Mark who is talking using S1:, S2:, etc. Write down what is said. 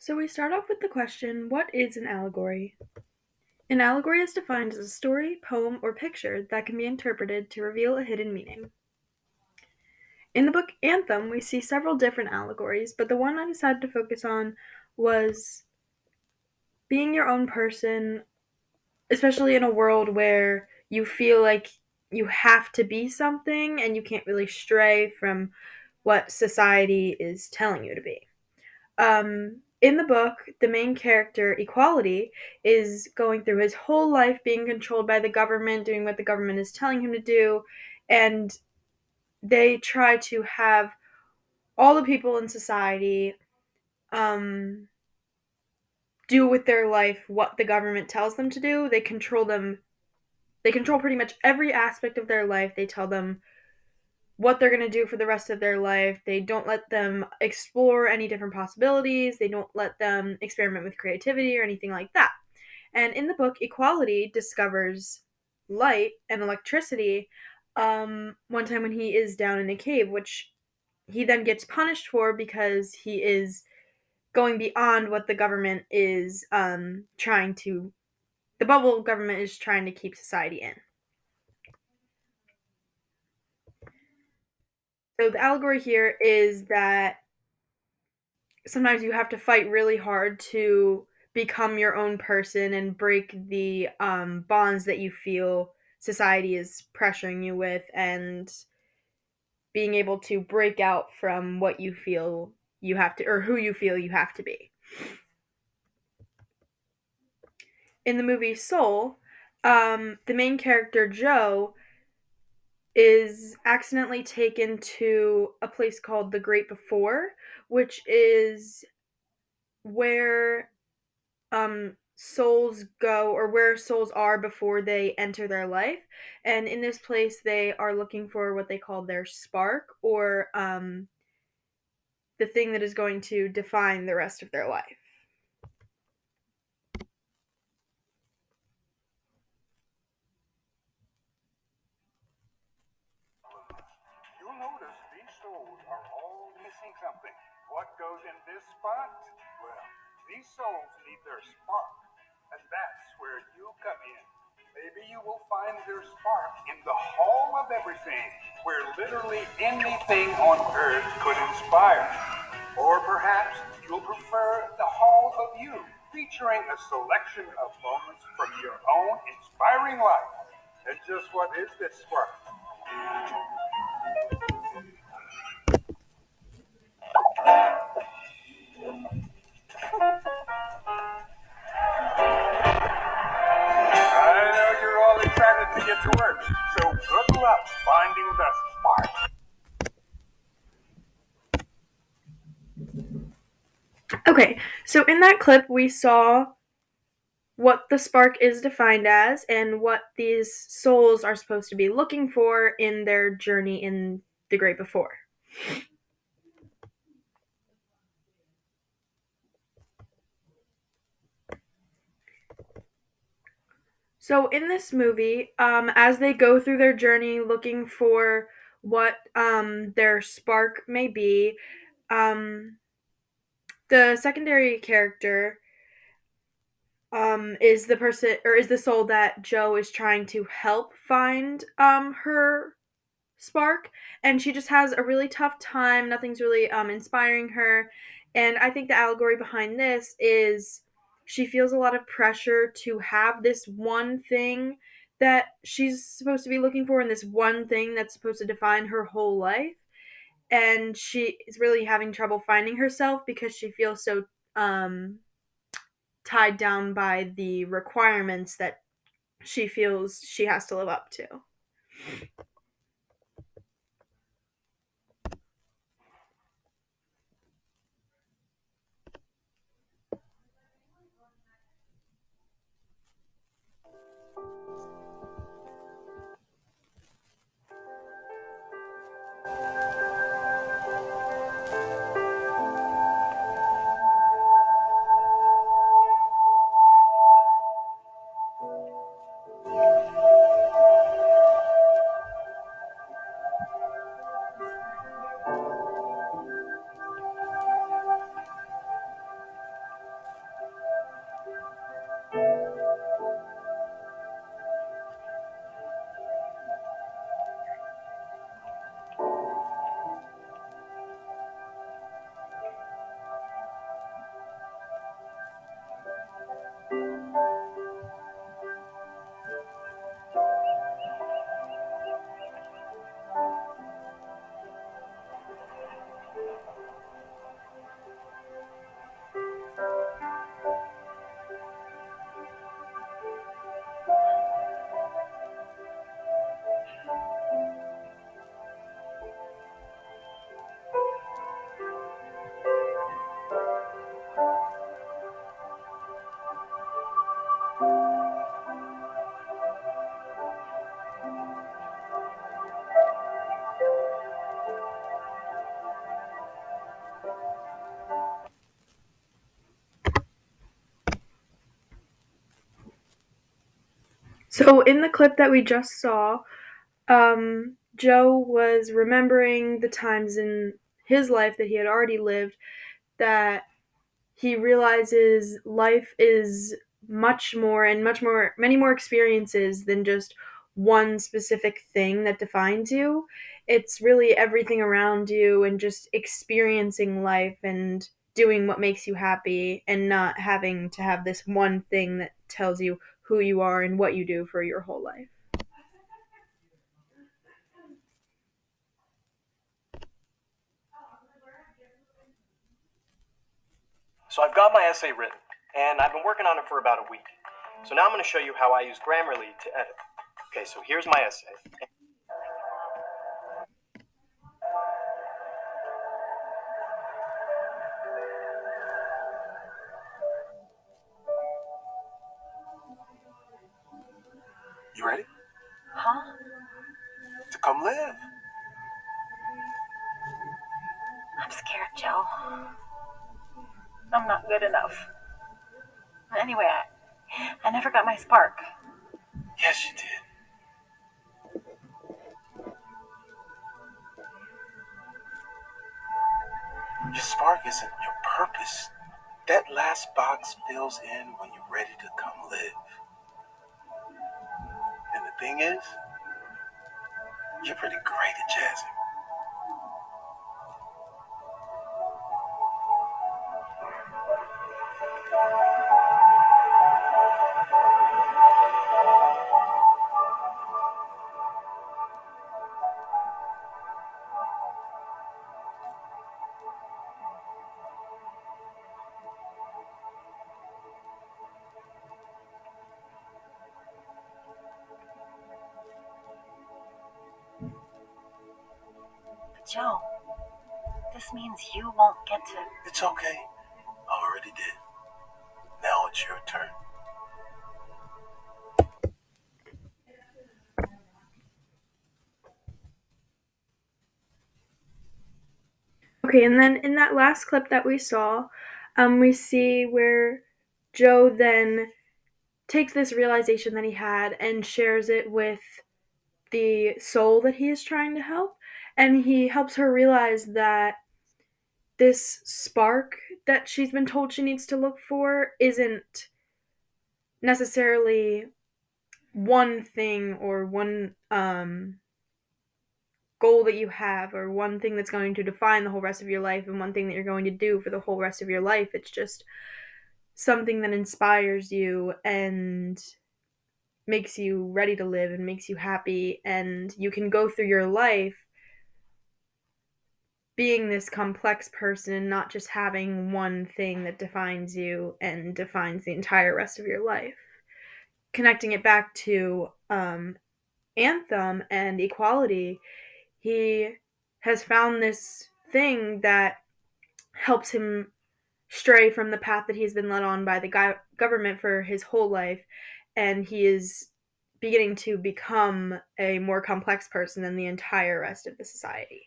S1: So we start off with the question, what is an allegory? An allegory is defined as a story, poem, or picture that can be interpreted to reveal a hidden meaning. In the book Anthem, we see several different allegories, but the one I decided to focus on was being your own person, especially in a world where you feel like you have to be something and you can't really stray from what society is telling you to be. In the book, the main character, Equality, is going through his whole life being controlled by the government, doing what the government is telling him to do, and they try to have all the people in society do with their life what the government tells them to do. They control pretty much every aspect of their life. They tell them what they're going to do for the rest of their life. They don't let them explore any different possibilities. They don't let them experiment with creativity or anything like that. And in the book, Equality discovers light and electricity one time when he is down in a cave, which he then gets punished for because he is going beyond what the government is the bubble government is trying to keep society in. So the allegory here is that sometimes you have to fight really hard to become your own person and break the bonds that you feel society is pressuring you with, and being able to break out from what you feel you have to, or who you feel you have to be. In the movie Soul, the main character Joe is accidentally taken to a place called the Great Before, which is where souls go, or where souls are before they enter their life. And in this place they are looking for what they call their spark, or the thing that is going to define the rest of their life.
S2: You'll notice these souls are all missing something. What goes in this spot? Well, these souls need their spark, and that's where you come in. Maybe you will find their spark in the hall of everything, where literally anything on earth could inspire. Or perhaps you'll prefer the hall of you, featuring a selection of moments from your own inspiring life. And just what is this spark? I know you're all excited to get to work, so good luck finding the spark.
S1: Okay, so in that clip we saw what the spark is defined as and what these souls are supposed to be looking for in their journey in the Great Before. So in this movie, as they go through their journey looking for what their spark may be, the secondary character is the person, or is the soul that Joe is trying to help find her spark, and she just has a really tough time. Nothing's really inspiring her, and I think the allegory behind this is she feels a lot of pressure to have this one thing that she's supposed to be looking for, and this one thing that's supposed to define her whole life, and she is really having trouble finding herself because she feels so tied down by the requirements that she feels she has to live up to. So, in the clip that we just saw, Joe was remembering the times in his life that he had already lived that he realizes life is many more experiences than just one specific thing that defines you. It's really everything around you and just experiencing life and doing what makes you happy and not having to have this one thing that tells you who you are and what you do for your whole life.
S3: So I've got my essay written, and I've been working on it for about a week. So now I'm going to show you how I use Grammarly to edit. Okay, so here's my essay.
S2: You ready?
S4: Huh?
S2: To come live.
S4: I'm scared, Joe. I'm not good enough. Anyway, I never got my spark.
S2: Yes, you did. Your spark isn't your purpose. That last box fills in when you're ready to come live. And the thing is, you're pretty great at jazzing.
S4: But Joe, this means you won't get to.
S2: It's okay. I already did. Now it's your turn.
S1: Okay, and then in that last clip that we saw, we see where Joe then takes this realization that he had and shares it with the soul that he is trying to help. And he helps her realize that this spark that she's been told she needs to look for isn't necessarily one thing or one goal that you have or one thing that's going to define the whole rest of your life and one thing that you're going to do for the whole rest of your life. It's just something that inspires you and makes you ready to live and makes you happy, and you can go through your life being this complex person, not just having one thing that defines you and defines the entire rest of your life. Connecting it back to Anthem and equality, he has found this thing that helps him stray from the path that he's been led on by the government for his whole life, and he is beginning to become a more complex person than the entire rest of the society.